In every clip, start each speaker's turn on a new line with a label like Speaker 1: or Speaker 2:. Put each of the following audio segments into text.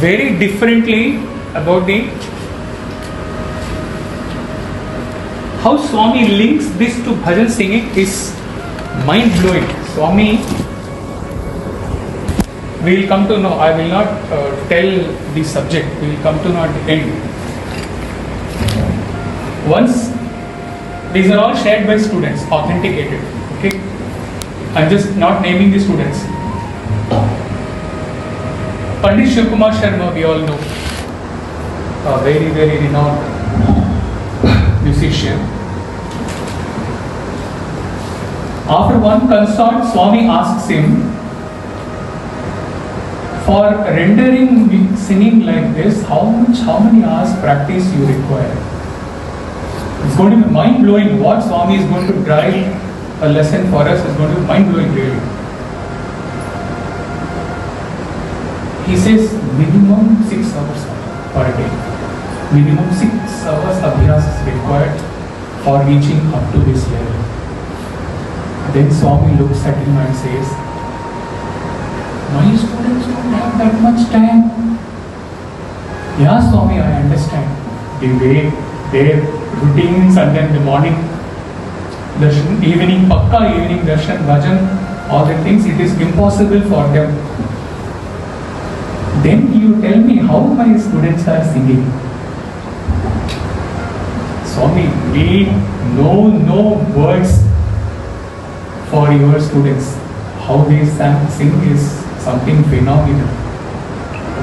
Speaker 1: very differently about the how Swami links this to bhajan singing is mind blowing. Swami, we will come to know. I will not tell the subject. We will come to know at the end. Once, these are all shared by students, authenticated. Okay, I'm just not naming the students. Pandit Shivkumar Sharma, we all know, a very, very renowned musician. After one concert, Swami asks him, for rendering singing like this, how many hours practice you require? It's going to be mind blowing. What Swami is going to drive a lesson for us is going to be mind blowing, really. He says minimum 6 hours per day. Minimum 6 hours abhyas is required for reaching up to this level. Then Swami looks at him and says, my students don't have that much time. Yeah, Swami, I understand. The way their routines and then the morning darshan, evening pakka, evening darshan, bhajan, all the things, it is impossible for them. Then you tell me how my students are singing. Swami, we know no words for your students. How they sing is something phenomenal.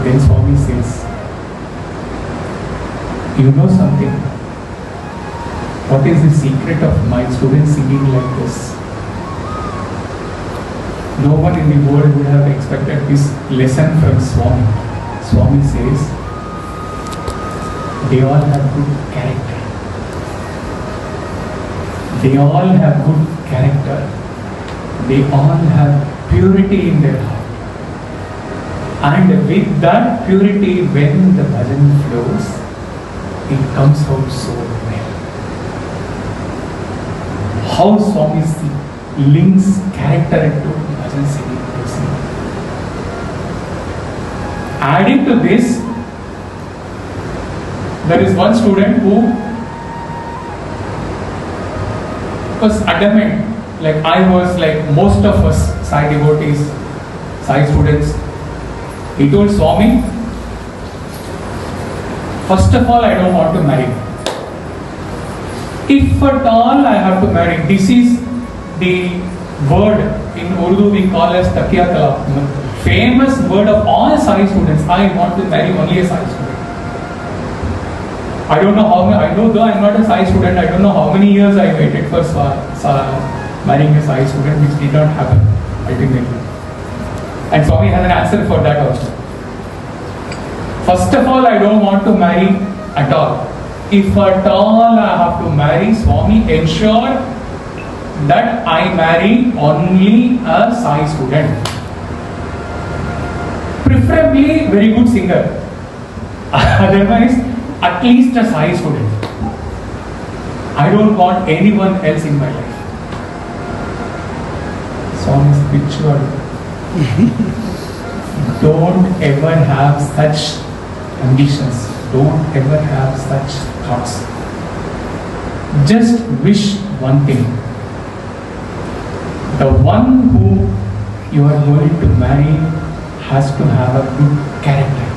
Speaker 1: Then Swami says, you know something? What is the secret of my students singing like this? No one in the world would have expected this lesson from Swami. Swami says, they all have good character. They all have good character. They all have purity in their heart. And with that purity, when the bhajan flows, it comes out so well. How Swami links character into bhajan singing. Adding to this, there is one student who was adamant, like I was, like most of us Sai devotees, Sai students. He told Swami, first of all, I don't want to marry. If at all I have to marry, this is the word in Urdu we call as takiya kalam. Famous word of all Sai students. I want to marry only a Sai student. I don't know how many, I know though I am not a Sai student, I don't know how many years I waited for marrying a Sai student, which did not happen ultimately. And Swami has an answer for that also. First of all, I don't want to marry at all. If at all I have to marry, Swami ensure that I marry only a Sai student. Preferably very good singer. Otherwise, at least a Sai student. I don't want anyone else in my life. Swami is spiritual. Don't ever have such ambitions. Don't ever have such thoughts. Just wish one thing. The one who you are going to marry has to have a good character.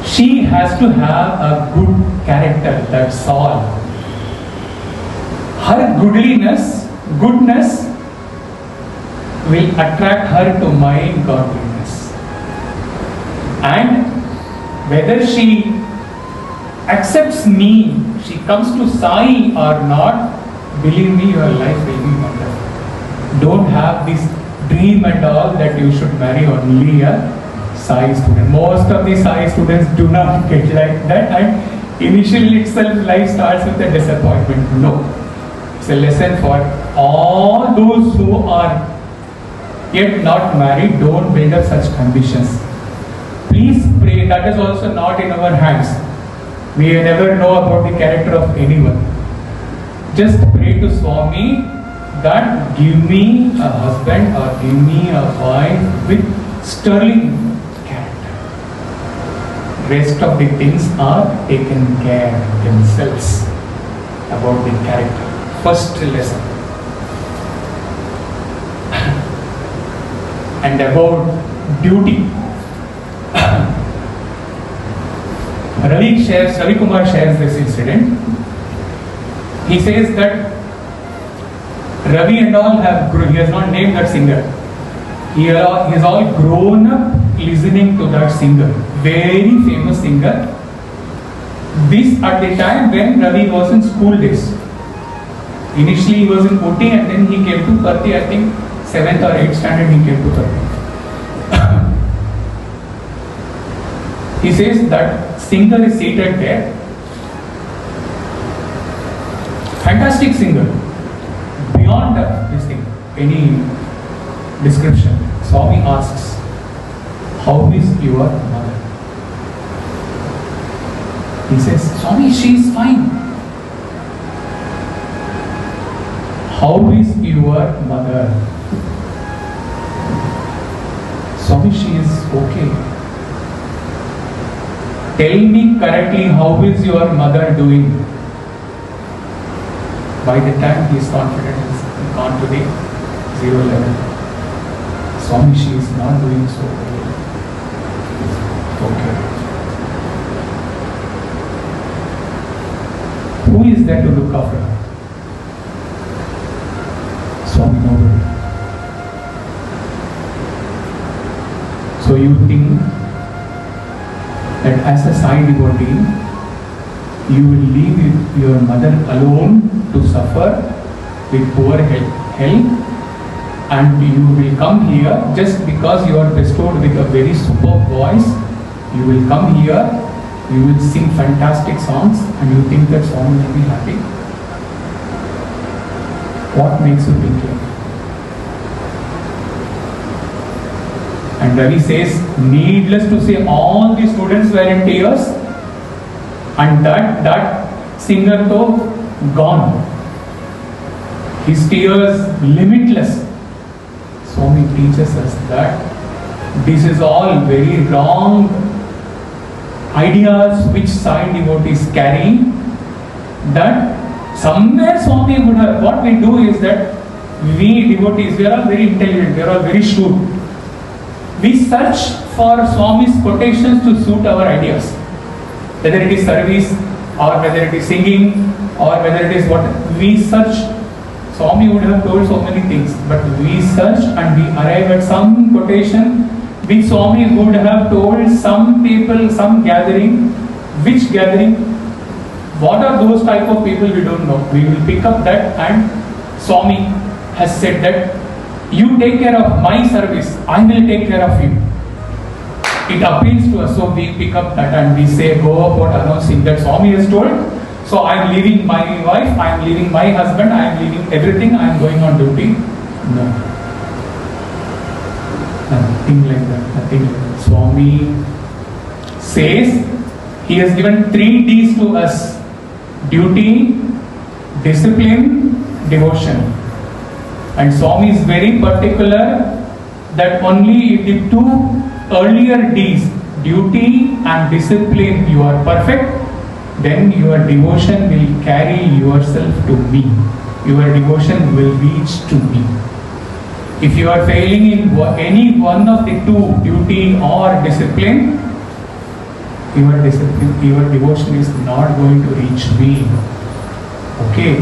Speaker 1: She has to have a good character, that's all. Her goodness will attract her to my godliness. And whether she accepts me, she comes to Sai or not, believe me, your life will be wonderful. Don't have this dream and all that you should marry only a Sai student. Most of the Sai students do not get like that, and initially itself life starts with a disappointment. No. It's a lesson for all those who are yet not married. Don't build up such ambitions. Please pray. That is also not in our hands. We never know about the character of anyone. Just pray to Swami that give me a husband or give me a wife with sterling character. Rest of the things are taken care themselves about the character. First lesson. And about duty. Ravi Kumar shares this incident. He says that Ravi and all have grown. He has not named that singer. He has all grown up listening to that singer. Very famous singer. This at the time when Ravi was in school days. Initially he was in Ooty and then he came to Parthi, I think 7th or 8th standard he came to Parthi. He says that singer is seated there. Fantastic singer. Beyond this thing, any description. Swami asks, how is your mother? He says, Swami, she is fine. How is your mother? Swami, she is okay. Tell me correctly, how is your mother doing? By the time he is confident, he has gone to the 0 level. Swami, she is not doing so well. Okay. Who is there to look after her? Swami, nobody. So you think that as a Sai devotee, you will leave your mother alone to suffer with poor health, and you will come here just because you are bestowed with a very superb voice. You will come here, you will sing fantastic songs, and you think that Swami will be happy. What makes you think like? And Ravi says, needless to say, all the students were in tears, and that singer though gone. His tears limitless. Swami teaches us that this is all very wrong ideas which Sai devotees carry, that somewhere Swami would have, what we do is that we devotees, we are all very intelligent, we are all very shrewd. We search for Swami's quotations to suit our ideas. Whether it is service, or whether it is singing, or whether it is what, we search. Swami would have told so many things, but we search and we arrive at some quotation which Swami would have told some people, some gathering. Which gathering? What are those type of people? We don't know. We will pick up that, and Swami has said that you take care of my service, I will take care of you. It appeals to us, so we pick up that and we say, go about announcing that Swami has told. So I am leaving my wife, I am leaving my husband, I am leaving everything, I am going on duty. No. Nothing like that. Nothing like that. Swami says he has given 3 D's to us: duty, discipline, devotion. And Swami is very particular that only if the 2 earlier D's, duty and discipline, you are perfect, then your devotion will carry yourself to me. Your devotion will reach to me. If you are failing in any one of the 2, duty or discipline, your devotion is not going to reach me. Okay.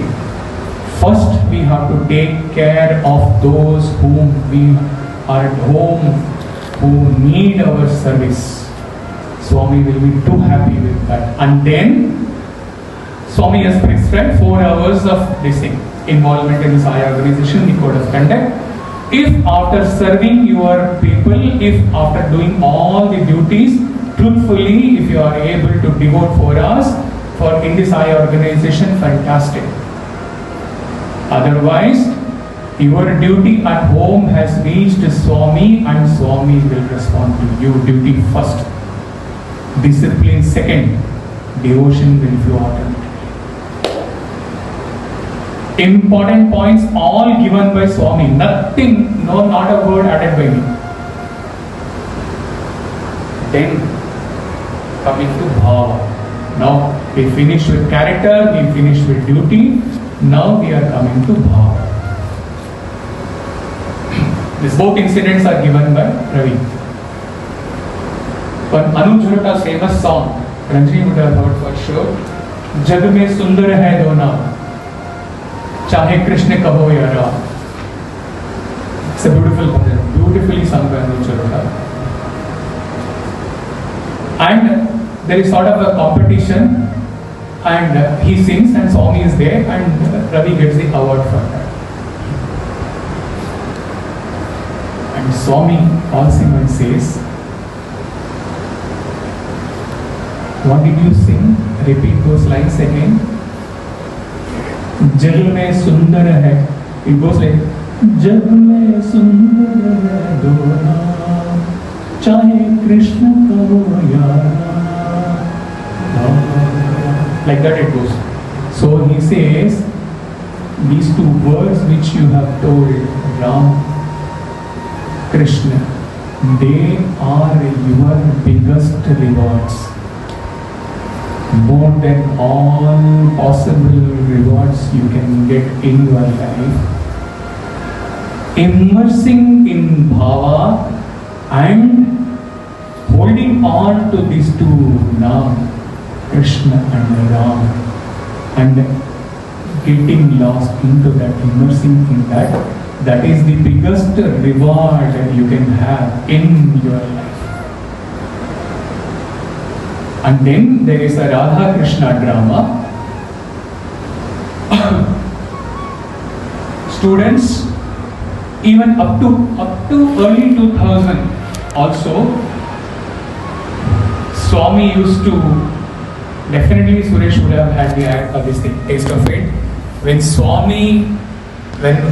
Speaker 1: First, we have to take care of those whom we are at home, who need our service. Swami will be too happy with that. And then, Swami has prescribed 4 hours of this thing, involvement in the Sai organization, the code of conduct. If after serving your people, if after doing all the duties, truthfully, if you are able to devote 4 hours for in the Sai organization, fantastic. Otherwise, your duty at home has reached Swami, and Swami will respond to you. Duty first, discipline second, devotion will flow automatically. Important points all given by Swami. Nothing, no, not a word added by me. then coming to bhava. Now we finished with character, we finished with duty, now we are coming to bhava. These both incidents are given by Ravi. One Anuj Jhot's famous song, Ranjini would have heard for sure, जग में सुंदर है दो नाम, चाहे कृष्ण कहो या Ram. It's a beautiful bhajan, beautifully sung by Anuj Jhot. And there is sort of a competition, and he sings and Swami is there, and Ravi gets the award for that. And Swami calls him and says, what did you sing? Repeat those lines again. जग में सुंदर है. It goes like, जग में सुंदर है दो नाम, चाहे कृष्ण कहो या Ram. Like that it goes. So he says, these two words which you have told, Ram, Krishna, they are your biggest rewards. More than all possible rewards you can get in your life. Immersing in bhava and holding on to these two Nam, Krishna and Ram, and getting lost into that, immersing in that, that is the biggest reward that you can have in your life. And then there is a Radha Krishna drama. Students, even up to early 2000 also, Swami used to, definitely Suresh would have had the taste of it. When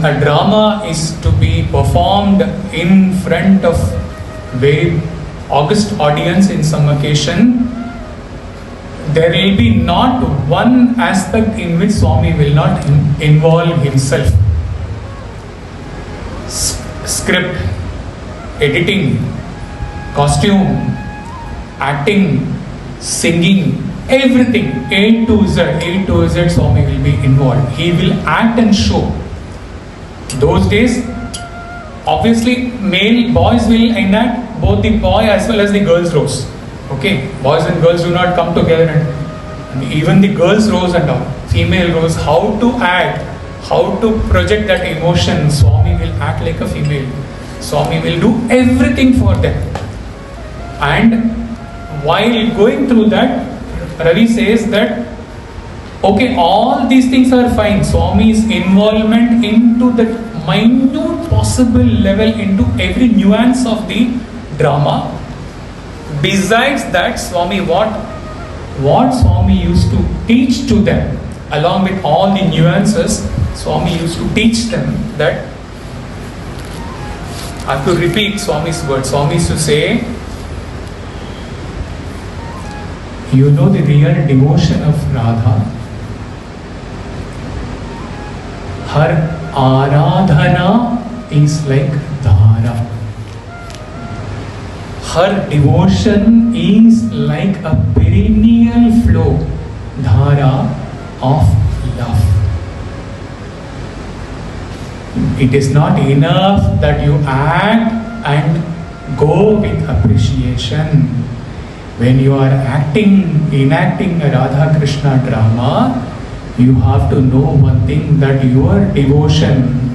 Speaker 1: a drama is to be performed in front of very august audience in some occasion, there will be not one aspect in which Swami will not involve himself. Script, editing, costume, acting, singing, everything, A to Z, Swami will be involved. He will act and show. Those days, obviously, male boys will enact both the boy as well as the girls' roles. Okay, boys and girls do not come together, and even the girls' roles and all, female roles, how to act, how to project that emotion. Swami will act like a female. Swami will do everything for them. And while going through that, Ravi says that, okay, all these things are fine. Swami's involvement into the minute possible level, into every nuance of the drama. Besides that, Swami, what Swami used to teach to them, along with all the nuances, Swami used to teach them that, I have to repeat Swami's words. Swami used to say, you know the real devotion of Radha? Her Aradhana is like Dhara. Her devotion is like a perennial flow, Dhara of love. It is not enough that you act and go with appreciation. When you are enacting a Radha Krishna drama, you have to know one thing, that your devotion,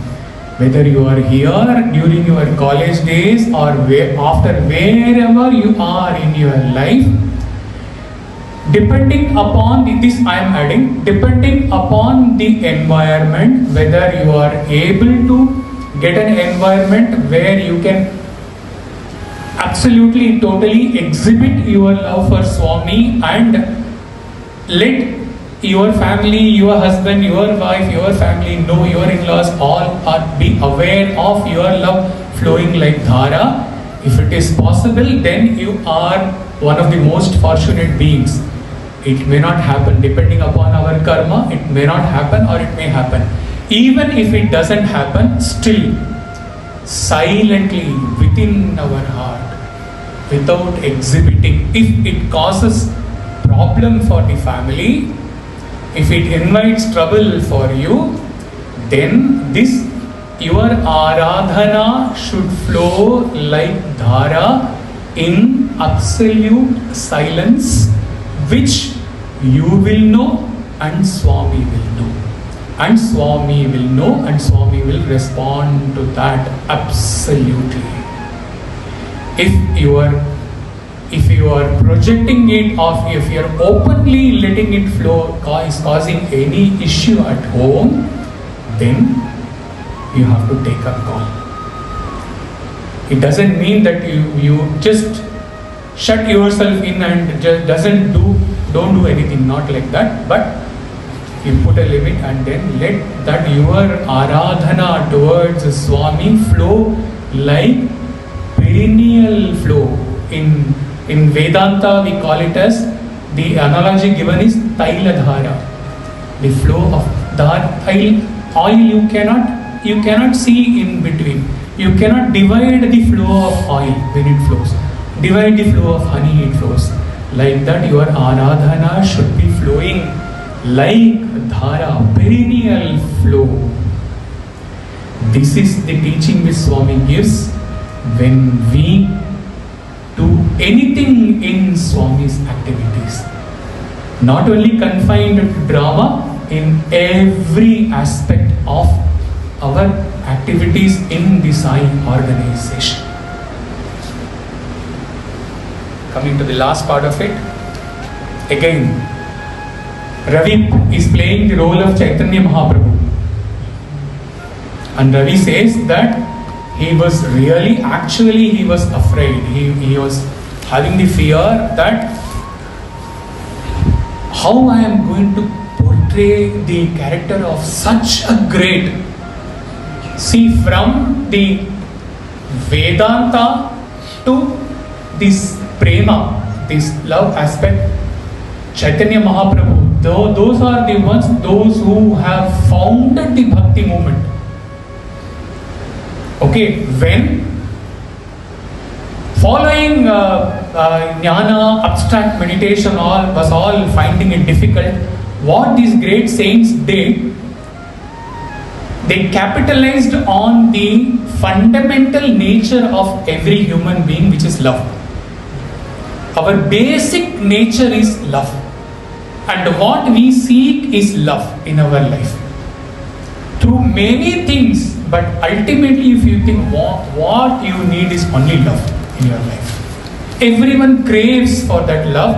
Speaker 1: whether you are here during your college days or after wherever you are in your life, depending upon this I am adding, depending upon the environment, whether you are able to get an environment where you can absolutely, totally exhibit your love for Swami and let your family, your husband, your wife, your family know, your in-laws all are be aware of your love flowing like Dhara. If it is possible, then you are one of the most fortunate beings. It may not happen, depending upon our karma, it may not happen or it may happen. Even if it doesn't happen, still, silently within our heart, without exhibiting. If it causes problem for the family, if it invites trouble for you, then this your Aradhana should flow like Dhara in absolute silence, which you will know and Swami will know. And Swami will know and Swami will respond to that absolutely. If you are projecting it, or if you are openly letting it flow, is causing any issue at home, then you have to take a call. It doesn't mean that you just shut yourself in and just don't do anything, not like that, but you put a limit and then let that your Aradhana towards Swami flow like perennial flow. In Vedanta we call it as, the analogy given is Taila Dhara, the flow of Dhara. Oil you cannot see in between. You cannot divide the flow of oil when it flows. Divide the flow of honey, it flows. Like that your Aradhana should be flowing like Dhara, perennial flow. This is the teaching which Swami gives when we do anything in Swami's activities. Not only confined to drama, in every aspect of our activities in the Sai organization. Coming to the last part of it, again, Ravi is playing the role of Chaitanya Mahaprabhu. And Ravi says that he was he was afraid. He was having the fear that how I am going to portray the character of such a great. See, from the Vedanta to this prema, this love aspect, Chaitanya Mahaprabhu, those are the ones, those who have founded the bhakti movement. Okay, when following jnana, abstract meditation, was all finding it difficult, what these great saints did, they capitalized on the fundamental nature of every human being, which is love. Our basic nature is love, and what we seek is love in our life through many things, but ultimately if you think what you need is only love in your life. Everyone craves for that love,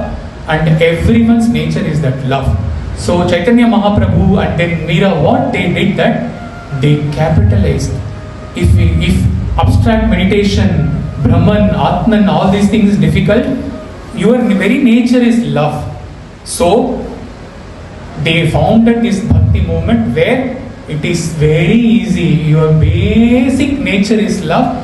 Speaker 1: and everyone's nature is that love. So Chaitanya Mahaprabhu and then Meera, what they did, that they capitalized. If abstract meditation, Brahman, Atman, all these things is difficult, your very nature is love. So they founded this bhakti movement where it is very easy. Your basic nature is love.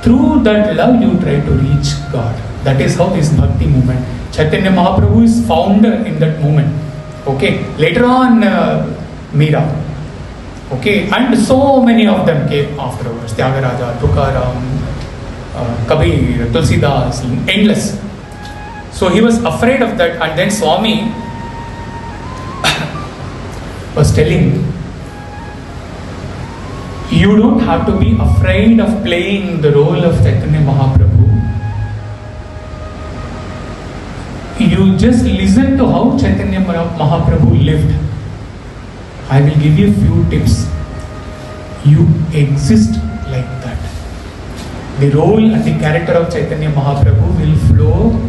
Speaker 1: Through that love you try to reach God. That is how this bhakti movement. Chaitanya Mahaprabhu is founder in that movement. Okay. Later on, Meera. Okay. And so many of them came afterwards. Tyagaraja, Tukaram, Kabir, Tulsidas, endless. So he was afraid of that, and then Swami was telling, you don't have to be afraid of playing the role of Chaitanya Mahaprabhu. You just listen to how Chaitanya Mahaprabhu lived. I will give you a few tips. You exist like that. The role and the character of Chaitanya Mahaprabhu will flow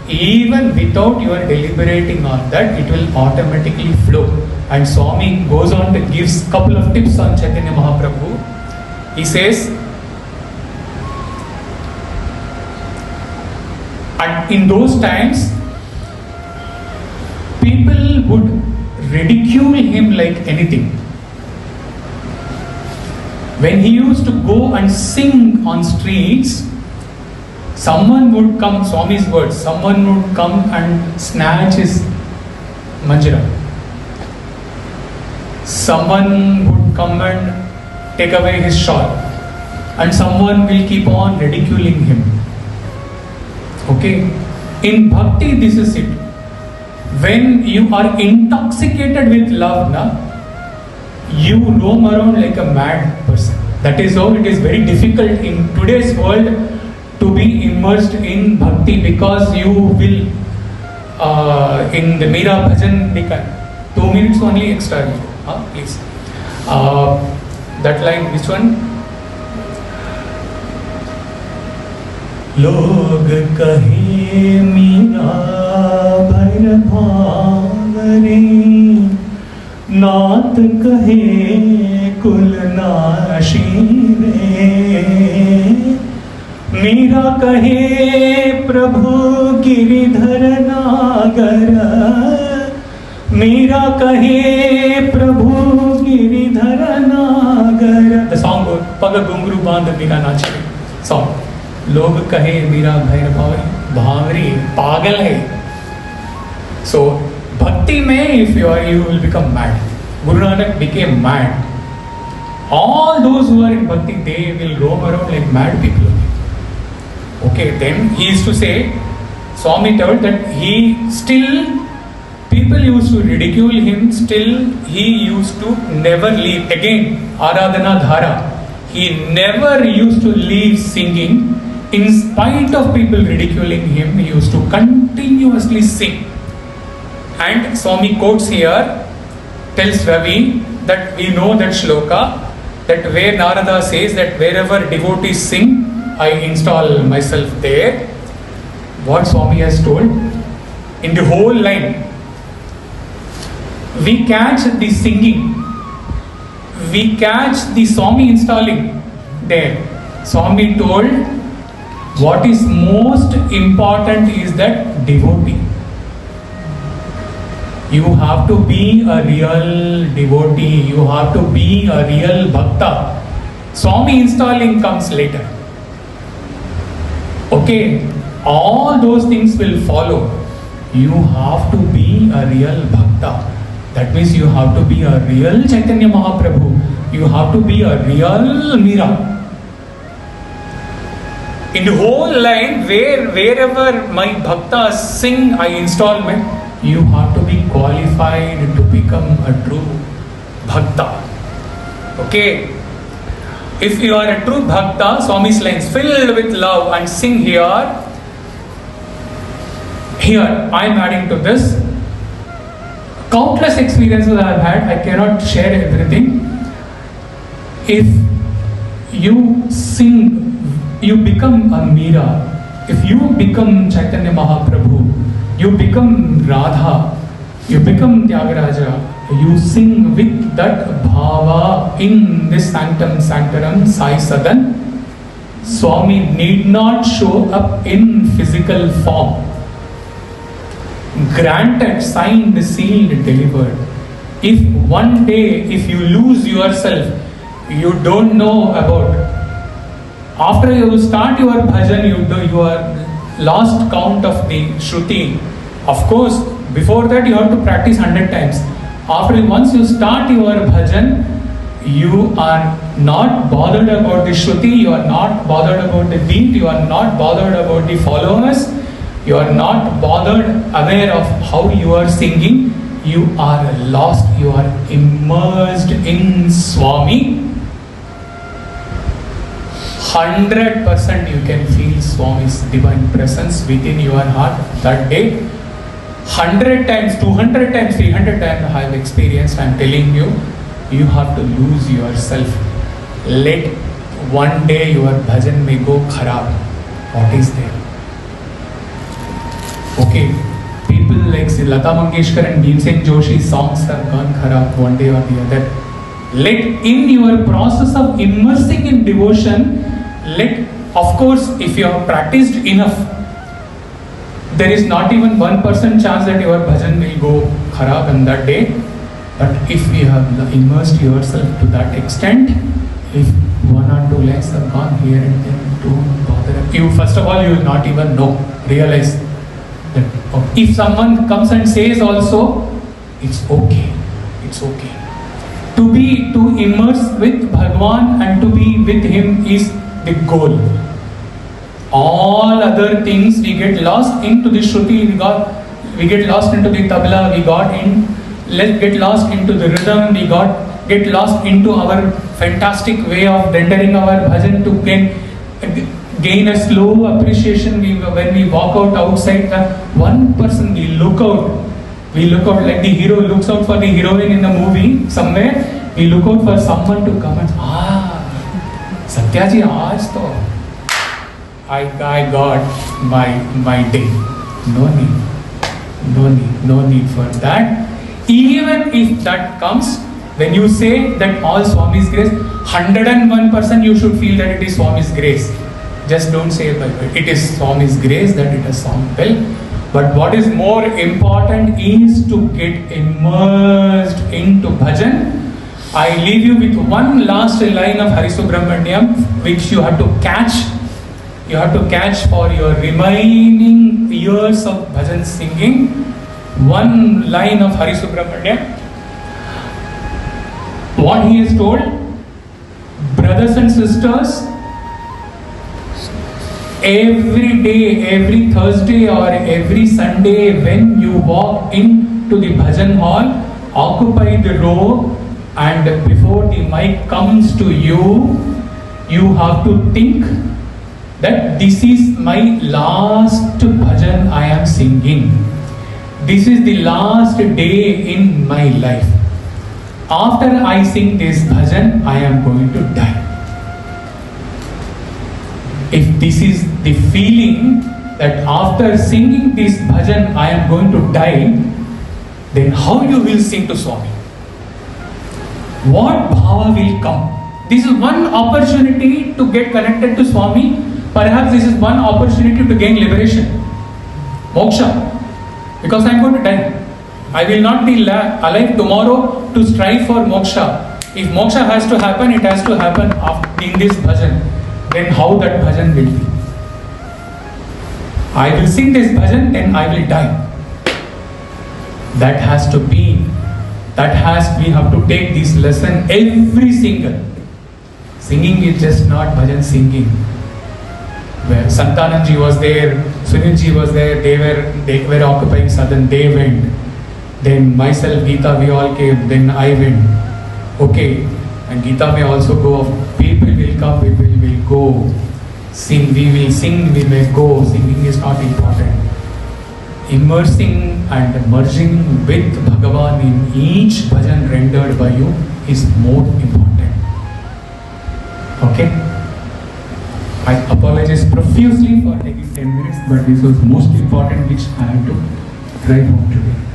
Speaker 1: even without your deliberating on that. It will automatically flow. And Swami goes on to gives couple of tips on Chaitanya Mahaprabhu. He says, and in those times, people would ridicule him like anything. When he used to go and sing on streets, someone would come, Swami's words, someone would come and snatch his manjira. Someone would come and take away his shawl, and someone will keep on ridiculing him. Okay? In bhakti, this is it. When you are intoxicated with love, you roam around like a mad person. That is how it is very difficult in today's world to be immersed in bhakti, because you will, in the Meera Bhajan, 2 minutes only extra, please. That line, which one? लोग कहे मीरा भैर भावरे, नाथ कहे कुल नाशी रे, मीरा कहे प्रभु गिरिधर नागर, मीरा कहे प्रभु गिरिधर नागर. The song goes, पग घुंघरू बांध मीरा नाचे. Song. लोग कहे मीरा भैर भावरी, पागल है. So bhakti में if you are, you will become mad. Guru Nanak became mad. All those who are in bhakti, they will roam around like mad people. Okay, then he used to say, Swami told that he still, people used to ridicule him, still he used to never leave. Again, Aradhana Dhara. He never used to leave singing. In spite of people ridiculing him, he used to continuously sing. And Swami quotes here, tells Ravi that we know that shloka, that where Narada says that wherever devotees sing, I install myself there. What Swami has told, in the whole line, we catch the singing, we catch the Swami installing there. Swami told, what is most important is that devotee. You have to be a real devotee, you have to be a real bhakta. Swami installing comes later. Okay, all those things will follow. You have to be a real bhakta. That means you have to be a real Chaitanya Mahaprabhu. You have to be a real Meera. In the whole line, wherever my bhaktas sing, I install my, you have to be qualified to become a true bhakta. Okay? If you are a true bhakta, Swami's lines, filled with love and sing here, I am adding to this. Countless experiences I have had, I cannot share everything. If you sing, you become a Meera. If you become Chaitanya Mahaprabhu, you become Radha, you become Tyagaraja, you sing with that bhava in this sanctum sanctorum Sai Sadan, Swami need not show up in physical form. Granted, signed, sealed, delivered. If one day, if you lose yourself, you don't know about, after you start your bhajan, you are lost count of the Shruti. Of course, before that you have to practice 100 times. Once you start your bhajan, you are not bothered about the Shruti, you are not bothered about the beat, you are not bothered about the followers, you are not bothered, aware of how you are singing. You are lost, you are immersed in Swami. 100% you can feel Swami's divine presence within your heart that day. 100 times, 200 times, 300 times I have experienced. I am telling you, you have to lose yourself. Let one day your bhajan may go kharab. What is there? Okay, people like Lata Mangeshkar and Bhimsen Joshi's songs have gone kharab one day or the other. Let in your process of immersing in devotion, of course, if you have practiced enough, there is not even 1% chance that your bhajan will go kharab on that day. But if you have immersed yourself to that extent, if 1 or 2 lines have gone here and there, don't bother. You, first of all, you will not even realize that. If someone comes and says also, it's okay. To immerse with Bhagwan and to be with Him is the goal. All other things, we get lost into the Shruti, we get lost into the tabla, let's get lost into the rhythm, get lost into our fantastic way of rendering our bhajan to gain a slow appreciation. When we walk out outside, one person we look out like the hero looks out for the heroine in the movie somewhere. We look out for someone to come and Satyaji, aaj to I got my day. No need for that. Even if that comes, when you say that all Swami's grace, 101% you should feel that it is Swami's grace. Just don't say it is Swami's grace that it has sample. But what is more important is to get immersed into bhajan. I leave you with one last line of Hari Subramaniam, which you have to catch. You have to catch for your remaining years of bhajan singing. One line of Hari Subramaniam. What he has told, brothers and sisters, every day, every Thursday or every Sunday, when you walk into the bhajan hall, occupy the row, and before the mic comes to you, you have to think that this is my last bhajan I am singing. This is the last day in my life. After I sing this bhajan, I am going to die. If this is the feeling that after singing this bhajan I am going to die, then how you will sing to Swami? What bhava will come? This is one opportunity to get connected to Swami. Perhaps this is one opportunity to gain liberation, moksha. Because I am going to die. I will not be alive tomorrow to strive for moksha. If moksha has to happen, it has to happen in this bhajan. Then how that bhajan will be? I will sing this bhajan, then I will die. That has to be. We have to take this lesson every single. Singing is just not bhajan singing. Where Santananji was there, Sunilji was there, they were occupying sadhan, they went. Then myself, Geeta, we all came, then I went. Okay, and Geeta may also go. People will come, people will go. Sing, we will sing, we may go. Singing is not important. Immersing and merging with Bhagavan in each bhajan rendered by you is more important. Okay? I apologize profusely for taking 10 minutes, but this was most important which I had to drive home today.